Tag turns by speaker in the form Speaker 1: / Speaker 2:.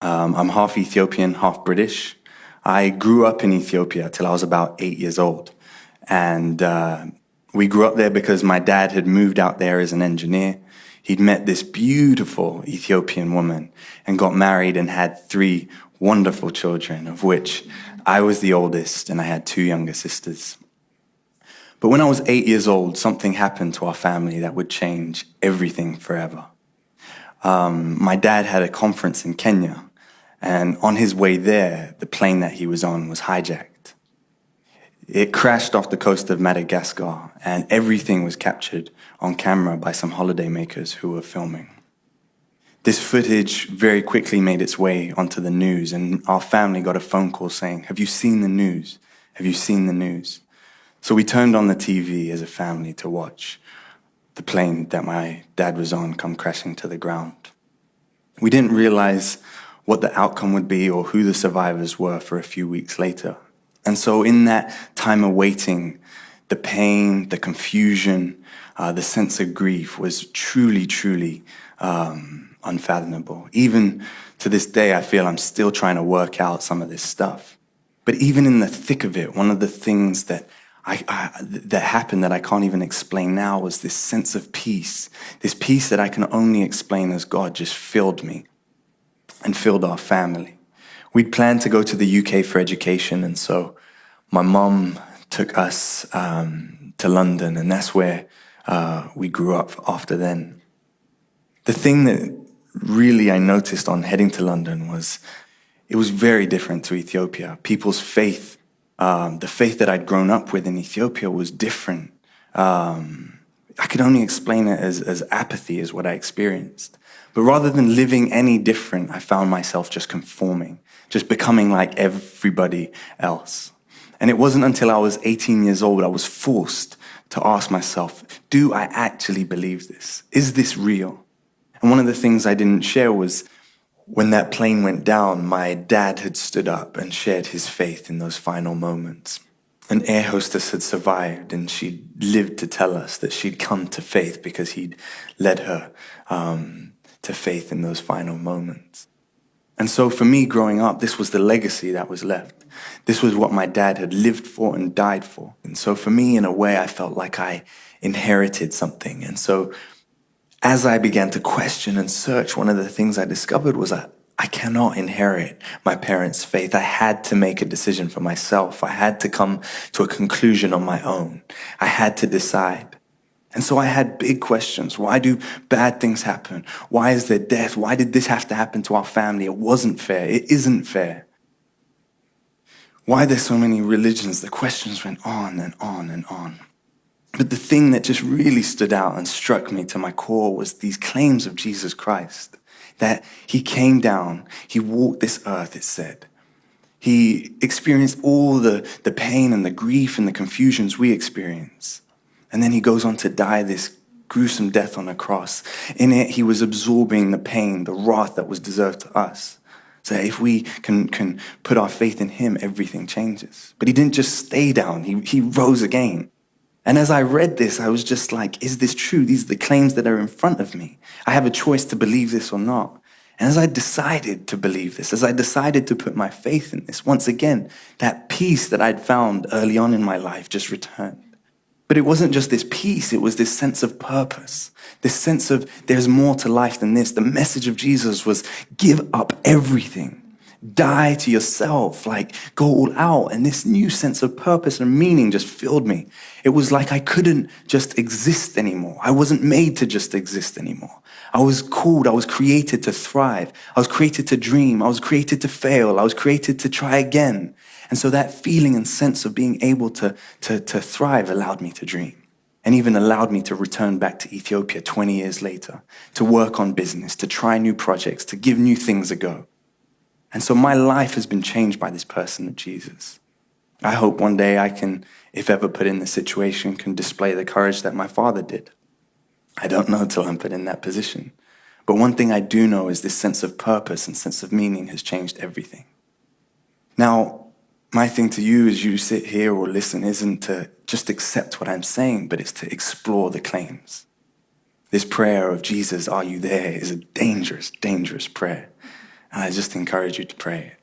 Speaker 1: I'm half Ethiopian, half British. I grew up in Ethiopia till I was about 8 years old. And we grew up there because my dad had moved out there as an engineer. He'd met this beautiful Ethiopian woman and got married and had 3 wonderful children, of which I was the oldest and I had 2 younger sisters. But when I was 8 years old, something happened to our family that would change everything forever. My dad had a conference in Kenya, and on his way there, the plane that he was on was hijacked. It crashed off the coast of Madagascar, and everything was captured on camera by some holidaymakers who were filming. This footage very quickly made its way onto the news, and our family got a phone call saying, "Have you seen the news? Have you seen the news?" So we turned on the TV as a family to watch the plane that my dad was on come crashing to the ground. We didn't realize what the outcome would be or who the survivors were for a few weeks later. And so in that time of waiting, the pain, the confusion, the sense of grief was truly, truly unfathomable. Even to this day, I feel I'm still trying to work out some of this stuff. But even in the thick of it, one of the things that that happened that I can't even explain now was this sense of peace. This peace that I can only explain as God just filled me and filled our family. We'd planned to go to the UK for education, and so my mom took us to London, and that's where we grew up after then. The thing that really I noticed on heading to London was it was very different to Ethiopia. People's faith, the faith that I'd grown up with in Ethiopia was different. I could only explain it as apathy is what I experienced. But rather than living any different, I found myself just conforming, just becoming like everybody else. And it wasn't until I was 18 years old I was forced to ask myself, do I actually believe this? Is this real? And one of the things I didn't share was when that plane went down, my dad had stood up and shared his faith in those final moments. An air hostess had survived, and she'd lived to tell us that she'd come to faith because he'd led her to faith in those final moments. And so for me growing up, this was the legacy that was left. This was what my dad had lived for and died for. And so for me, in a way, I felt like I inherited something. And so as I began to question and search, one of the things I discovered was that I cannot inherit my parents' faith. I had to make a decision for myself. I had to come to a conclusion on my own. I had to decide. And so I had big questions. Why do bad things happen? Why is there death? Why did this have to happen to our family? It wasn't fair. It isn't fair. Why are there so many religions? The questions went on and on and on. But the thing that just really stood out and struck me to my core was these claims of Jesus Christ. That he came down, he walked this earth, it said. He experienced all the pain and the grief and the confusions we experience. And then he goes on to die this gruesome death on a cross. In it, he was absorbing the pain, the wrath that was deserved to us. So if we can put our faith in him, everything changes. But he didn't just stay down, he rose again. And as I read this, I was just like, is this true? These are the claims that are in front of me. I have a choice to believe this or not. And as I decided to believe this, as I decided to put my faith in this, once again, that peace that I'd found early on in my life just returned. But it wasn't just this peace, it was this sense of purpose, this sense of there's more to life than this. The message of Jesus was give up everything. Die to yourself, like go all out. And this new sense of purpose and meaning just filled me. It was like I couldn't just exist anymore. I wasn't made to just exist anymore. I was called, I was created to thrive. I was created to dream. I was created to fail. I was created to try again. And so that feeling and sense of being able to thrive allowed me to dream. And even allowed me to return back to Ethiopia 20 years later, to work on business, to try new projects, to give new things a go. And so my life has been changed by this person of Jesus. I hope one day I can, if ever put in the situation, can display the courage that my father did. I don't know till I'm put in that position. But one thing I do know is this sense of purpose and sense of meaning has changed everything. Now, my thing to you as you sit here or listen isn't to just accept what I'm saying, but it's to explore the claims. This prayer of Jesus, are you there, is a dangerous, dangerous prayer. And I just encourage you to pray it.